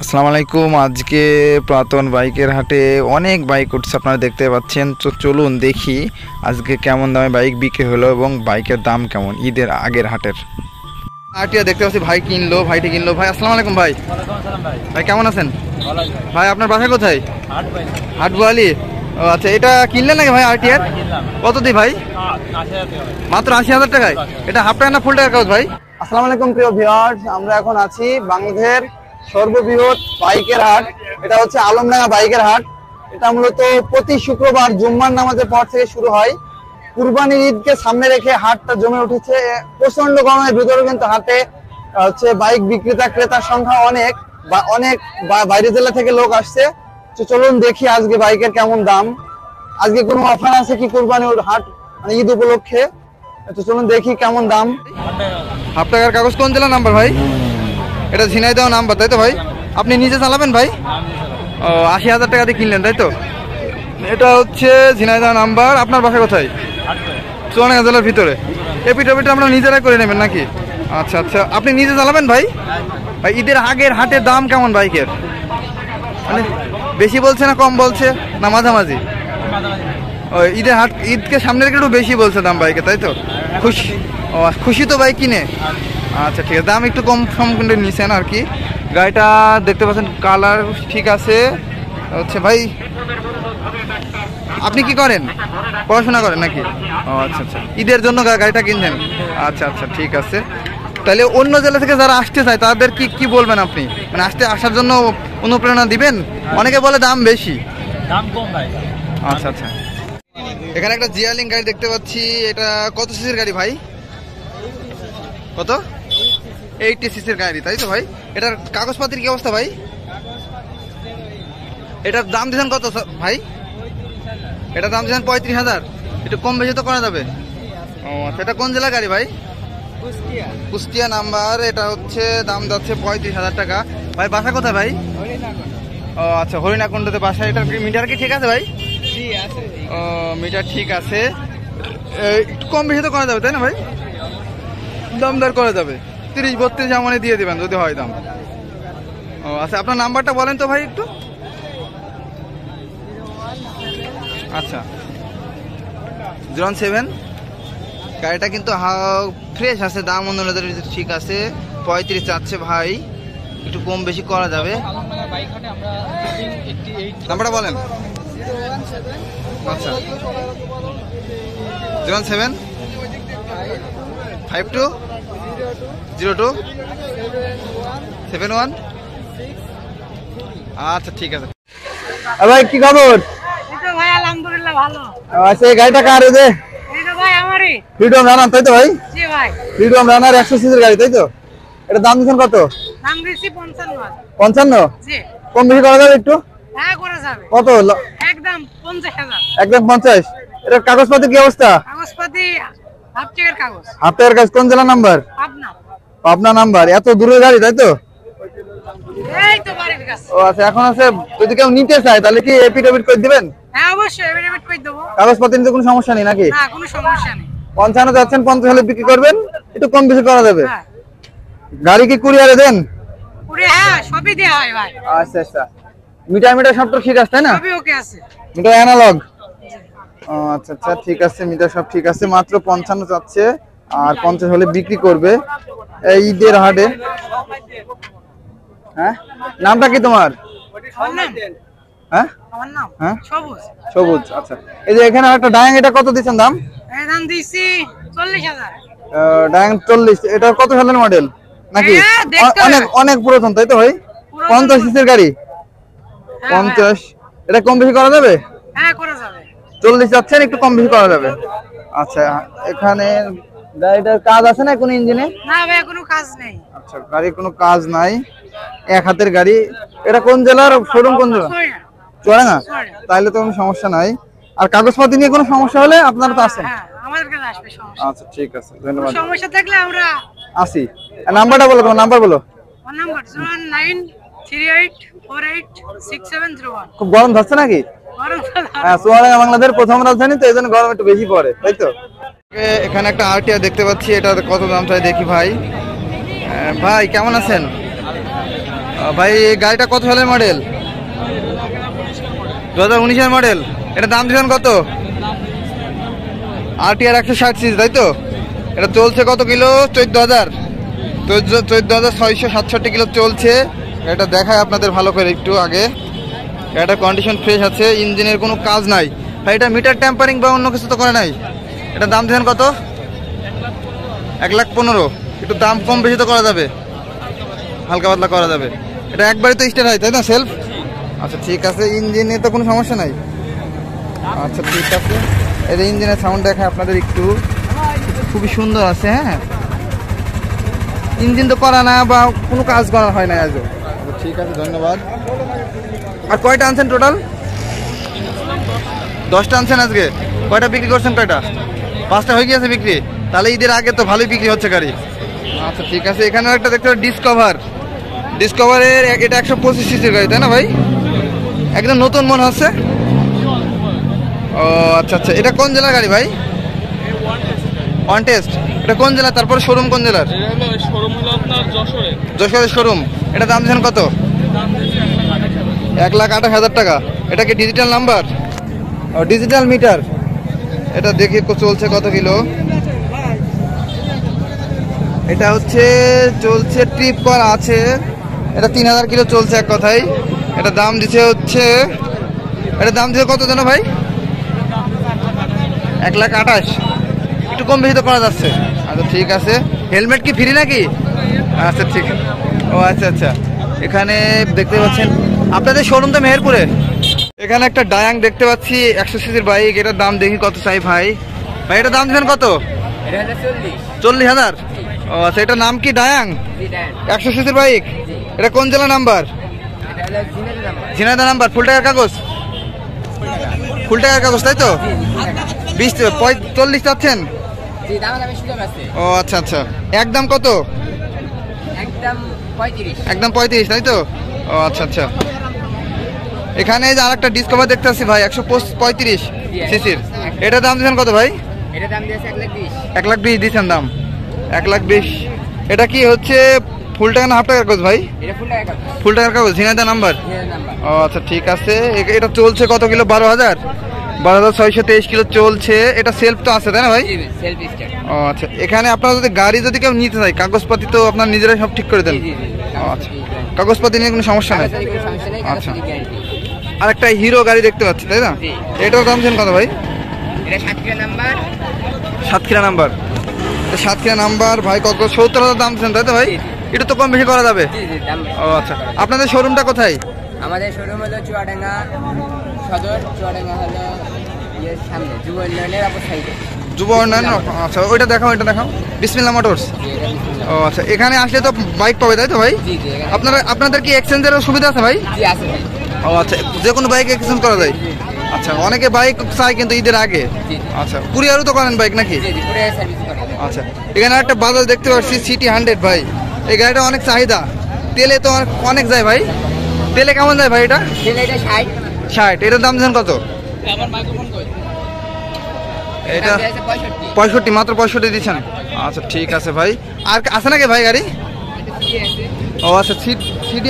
আসসালামু আলাইকুম। আজকে পুরাতন বাইকের হাটে অনেক বাইক উঠছে, আপনারা দেখতে পাচ্ছেন। তো চলুন দেখি আজকে কেমন দামে বাইক বিক্রি হলো এবং বাইকের দাম কেমন ঈদের আগের হাটের। আরটিআর দেখতে পাচ্ছি ভাই কিনলো, ভাইটি কিনলো। ভাই আসসালামু আলাইকুম। ভাই ভাই কেমন আছেন? ভাই আপনার বাসা কোথায়? হাটবোয়ালি। ও আচ্ছা, এটা কিনলেন নাকি ভাই আরটিআর? কত দিই ভাই? মাত্র ৮০,০০০ টাকায়। এটা হাফ টাকা না ফুল টাকার কাগজ ভাই? আসসালামু আলাইকুম প্রিয় ভিউয়ার্স, আমরা এখন আছি বাংলাদেশের সর্ববৃহৎ বাইকের হাট। এটা হচ্ছে আলমডাঙ্গা বাইকের হাট। এটা মূলত প্রতি শুক্রবার জুম্মার নামাজের পর থেকে শুরু হয়। কুরবানির ঈদকে সামনে রেখে হাটটা জমে উঠেছে। প্রচন্ড গরমের ভিতরে কিন্তু হাটে হচ্ছে বাইক বিক্রেতা ক্রেতার সংখ্যা অনেক বাইরের জেলা থেকে লোক আসছে। তো চলুন দেখি আজকে বাইকের কেমন দাম, আজকে কোনো অফার আছে কি কুরবানির হাট মানে ঈদ উপলক্ষে। তো চলুন দেখি কেমন দাম। হাফ টাকার কাগজ কোন জেলা নাম্বার ভাই? এটা ঝিনাইদহ নাম্বার তাই তো ভাই? আপনি নিজে চালাবেন ভাই? ও ৮০,০০০ টাকা দিয়ে কিনলেন তাই তো? এটা হচ্ছে ঝিনাইদহ নাম্বার। আপনার বাসা কোথায়? চুয়াডাঙ্গা জেলার ভিতরে। এপিটা আপনারা নিজেরাই করে নেবেন নাকি? আচ্ছা আচ্ছা, আপনি নিজে চালাবেন ভাই? ভাই ঈদের আগের হাটের দাম কেমন বাইকের? মানে বেশি বলছে না কম বলছে না মাঝামাঝি? ও ঈদকে সামনে রেখে একটু বেশি বলছে দাম বাইকে তাই তো? খুশি তো বাইক কিনে? আচ্ছা ঠিক আছে, দাম একটু কম সম করে নিছেন আর কি। গাড়িটা দেখতে পাচ্ছেন কালার ঠিক আছে হচ্ছে। ভাই আপনি কি করেন? পড়াশোনা করেন নাকি? ও আচ্ছা আচ্ছা, ঈদের জন্য গাড়িটা কিনছেন? আচ্ছা আচ্ছা ঠিক আছে। তাহলে অন্য জেলা থেকে যারা আসতে চায় তাদের কি বলবেন আপনি? মানে আসার জন্য অনুপ্রেরণা দিবেন? অনেকে বলে দাম বেশি, দাম কম ভাই। আচ্ছা আচ্ছা। এখানে একটা জিয়ালিং গাড়ি দেখতে পাচ্ছি। এটা কত সিসির গাড়ি ভাই? কত? 80 সিসির গাড়ি তাই তো ভাই? এটার কাগজপত্রের কি অবস্থা ভাই? এটার দাম দিয়েছেন কত ভাই? এটার দাম দিয়েছেন ৩৫,০০০। একটু কম বেশি তো করা যাবে? ও আচ্ছা, এটা কোন জেলার গাড়ি ভাই? কুষ্টিয়া নাম্বার। এটা হচ্ছে দাম যাচ্ছে ৩৫,০০০ টাকা। ভাই বাসা কোথায় ভাই? ও আচ্ছা, হরিণাকুণ্ডতে বাসা। এটার মিটার কি ঠিক আছে ভাই? ও মিটার ঠিক আছে। একটু কম বেশি তো করা যাবে তাই না ভাই? দামদার করা যাবে। ৩০-৩২ এমনই দিয়ে দেবেন যদি হয় দাম। ও আচ্ছা, আপনার নাম্বারটা বলেন তো ভাই একটু। আচ্ছা 07। গাড়িটা কিন্তু ফ্রেশ আছে, দাম অনুযায়ী ঠিক আছে। ৩৫ চাচ্ছে ভাই, একটু কম বেশি করা যাবে। নাম্বারটা বলেন। আচ্ছা 07 52 02 71। আচ্ছা ঠিক আছে ভাই। কি খবর? ভাই আলহামদুলিল্লাহ ভালো। আচ্ছা, এই গাড়িটা কার? এই যে ভাই আমারই ফ্রিডম রানার তাই তো ভাই? জি ভাই। ফ্রিডম রানার 100 সিসির গাড়ি তাই তো? এটা দাম দিচ্ছেন কত? দাম দিছি 55। 55? জি কম বেশি করা যাবে একটু? হ্যাঁ করা যাবে। কত? একদম 50,000। একদম 50। এটার কাগজপত্র কি অবস্থা? কাগজপাতি হাফ টাকার কাগজ। হাফ টাকার কাগজ। কোন জেলা নাম্বার? পাবনা। পাবনা নাম্বার। এত দূরের গাড়ি তাই তো? এই তো বাড়ির কাছে। ও আচ্ছা, এখন আছে যদি কেউ নিতে চায় তাহলে কি এপিডেভিট করে দিবেন? হ্যাঁ অবশ্যই এফিডেভিট করে দেব। কাগজপত্র নিতে কোনো সমস্যা নেই নাকি? না কোনো সমস্যা নেই। 55 যাচ্ছেন, 50 হলে বিক্রি করবেন, একটু কম বেশি করা যাবে। হ্যাঁ গাড়ি কি কুরিয়ারে দেন? পুরো হ্যাঁ সবই দেয়া হয় ভাই। আচ্ছা আচ্ছা, মিটার সব তো ঠিক আছে তাই না? সবই ওকে আছে। Metre analogue. ও আচ্ছা আচ্ছা ঠিক আছে, মিটার সব ঠিক আছে। মাত্র 55 যাচ্ছে, আর 50 হলে বিক্রি করবে এই ঈদের হাটে। হ্যাঁ, নামটা কি তোমার? আমার নাম? হ্যাঁ আমার নাম হ্যাঁ সবুজ। সবুজ। আচ্ছা, এই যে এখানে একটা ডায়াং, এটা কত দিচ্ছেন দাম? এই দাম দিছি 40,000। ডায়াং 40। এটা কত সালের মডেল নাকি? হ্যাঁ, দেখতে অনেক অনেক পুরাতন তাই তো ভাই? 50 সিসির গাড়ি। 50। এটা কম বেশি করা যাবে? হ্যাঁ করা যাবে। 40 যাচ্ছেন, একটু কম বেশি করা যাবে। আচ্ছা, এখানে গাড়িটার কাজ আছে না কোনো ইঞ্জিনে? না ভাই কোনো কাজ নেই। আচ্ছা, গাড়ির কোনো কাজ নাই, এক হাতের গাড়ি। এটা কোন জেলার শোরুম? কোন জেলা? চুয়াডাঙ্গা। তাইলে তো কোনো সমস্যা নাই। আর কাগজপত্র নিয়ে কোনো সমস্যা হলে আপনারা তো আছেন? হ্যাঁ আমাদের কাছে আসবে সমস্যা। আচ্ছা ঠিক আছে, ধন্যবাদ। সমস্যা থাকলে আমরা আসি। নাম্বারটা বলো, তোমার নাম্বার বলো। আমার নাম্বার 01938486701। খুব গরম ধরছে নাকি? হ্যাঁ, চুয়াডাঙ্গা বাংলাদেশের প্রথম রাজধানী তো, এই জন্য গরম একটু বেশি পড়ে তাই তো? এখানে একটা আরটিআর দেখতে পাচ্ছি। এটা কত দাম চাই দেখি ভাই। ভাই কেমন আছেন? ভাই এই গাড়িটা কত সালের মডেল? 2019-এর মডেল। এটা দাম দিচ্ছেন কত? RTR 160 সিসি, তাই তো? এটা চলছে কত কিলো? 14,667 কিলো চলছে। এটা দেখায় আপনাদের ভালো করে একটু আগে। এটা কন্ডিশন ফ্রেশ আছে, ইঞ্জিনের কোনো কাজ নাই ভাই। এটা মিটার ট্যাম্পারিং বা অন্য কিছু তো করে নাই। এটা দাম দিচ্ছেন কত? 1,15,000। একটু দাম কম বেশি তো করা যাবে, হালকা পাতলা করা যাবে। এটা একবারই তো স্টার্ট হয়, তাই না? সেলফ। আচ্ছা ঠিক আছে, ইঞ্জিনে তো কোনো সমস্যা নাই। আচ্ছা ঠিক আছে, এই যে ইঞ্জিনের সাউন্ড দেখায় আপনাদের একটু, খুবই সুন্দর আছে। হ্যাঁ, ইঞ্জিন তো করা না বা কোনো কাজ করা হয় না আজও। ঠিক আছে, ধন্যবাদ। আর কয়টা আনছেন টোটাল? 10টা আনছেন আজকে। কয়টা বিক্রি করছেন? কয়টা? 5টা হয়ে গিয়েছে বিক্রি। তাহলে ঈদের আগে তো ভালোই বিক্রি হচ্ছে গাড়ি। আচ্ছা ঠিক আছে, এখানেও একটা দেখতে পাচ্ছি ডিসকভারের। এটা 125 সিসির গাড়ি, তাই না ভাই? একদম নতুন মনে হচ্ছে। ও আচ্ছা আচ্ছা, এটা কোন জেলার গাড়ি ভাই? One test. এটা কোন জেলা? তারপরে শোরুম কোন জেলার? যশোরের শোরুম। এটা দাম দিচ্ছেন কত? 1,28,000 টাকা। এটা কি ডিজিটাল নাম্বার? ও ডিজিটাল মিটার। এটা দেখি চলছে কত কিলো। এটা হচ্ছে চলছে, ট্রিপ করা আছে। এটা 3,000 কিলো চলছে এক কথায়। এটা দাম দিচ্ছে হচ্ছে, এটা দাম দিচ্ছে কত জানো ভাই? 1,28,000। একটু কম বেশি তো করা যাচ্ছে। আচ্ছা ঠিক আছে। হেলমেট কি ফ্রি নাকি? আচ্ছা ঠিক। ও আচ্ছা আচ্ছা, এখানে দেখতে পাচ্ছেন আপনাদের শোরুম তো মেহেরপুরে। এখানে একটা ডায়াং দেখতে পাচ্ছি 100 সিসির বাইক। এটার দাম দেখি কত চাই ভাই। ভাই এটার দাম দিচ্ছেন কত? 40,000। ও আচ্ছা, এটার নাম কি? ডায়াং 100 সিসির বাইক। এটা কোন জেলা নাম্বার? ঝিনাইদহ নাম্বার। ফুল টাকার কাগজ? ফুল টাকার কাগজ, তাই তো? 40 চাচ্ছেন? ও আচ্ছা আচ্ছা, একদম কত? একদম 35, তাই তো? ও আচ্ছা আচ্ছা। এখানে যে আরেকটা ডিসকভার দেখতে পাচ্ছি ভাই, 135 সিসির। এটার দাম দিচ্ছেন কত ভাই? 1,20,000 দিচ্ছেন দাম। 1,20,000। এটা কি হচ্ছে ফুল টাকা না হাফ টাকার কাগজ ভাই? ফুল টাকার কাগজ, ঝিনাইদহ নাম্বার। ও আচ্ছা ঠিক আছে। এটা চলছে কত কিলো? 12,623 কিলো চলছে। এটা সেলফ তো আছে, তাই না ভাই? ও আচ্ছা, এখানে আপনারা যদি গাড়ি যদি কেউ নিতে চায়, কাগজপাতি তো আপনার নিজেরাই সব ঠিক করে দেন? ও আচ্ছা, কাগজপাতি নিয়ে কোনো সমস্যা নেই। আচ্ছা, আর একটা হিরো গাড়ি দেখতে পাচ্ছি, তাই না? এটার দাম দিচ্ছেন কত ভাই? সাতক্ষীরা নাম্বার। সাতক্ষীরা নাম্বার ভাই কত? 70,000 দাম দিচ্ছেন, তাই তো ভাই? একটু তো কম বেশি করা যাবে। ও আচ্ছা, আপনাদের শোরুমটা কোথায়? আমাদের শোরুম হলো চুয়াডাঙ্গা সদর। চুয়াডাঙ্গা হলো সামনে যুব উন্নয়নের অপর সাইডে। যুব উন্নয়ন। আচ্ছা, ওইটা দেখাও, এটা দেখাও। বিসমিল্লাহ মোটরস। ও আচ্ছা, এখানে আসলে তো বাইক পাবে, তাই তো ভাই? আপনাদের কি এক্সচেঞ্জের সুবিধা আছে ভাই? ও আচ্ছা, যে কোনো বাইক এক্সচেঞ্জ করা যায়? আচ্ছা, অনেকে বাইক চায় কিন্তু ঈদের আগে। আচ্ছা, কুরিয়ারও তো করেন বাইক নাকি? আচ্ছা, এখানে একটা বাজাজ দেখতে পাচ্ছি সিটি 100 ভাই। এই গাড়িটা অনেক চাহিদা। তেলে তো অনেক যায় ভাই। তেলে কেমন যায় ভাই এটা? 60। এটার দাম দিচ্ছেন কত? এটা 65, মাত্র 65 দিচ্ছেন। আচ্ছা ঠিক আছে ভাই। আর আছে নাকি ভাই গাড়ি? ও আচ্ছা, সিটি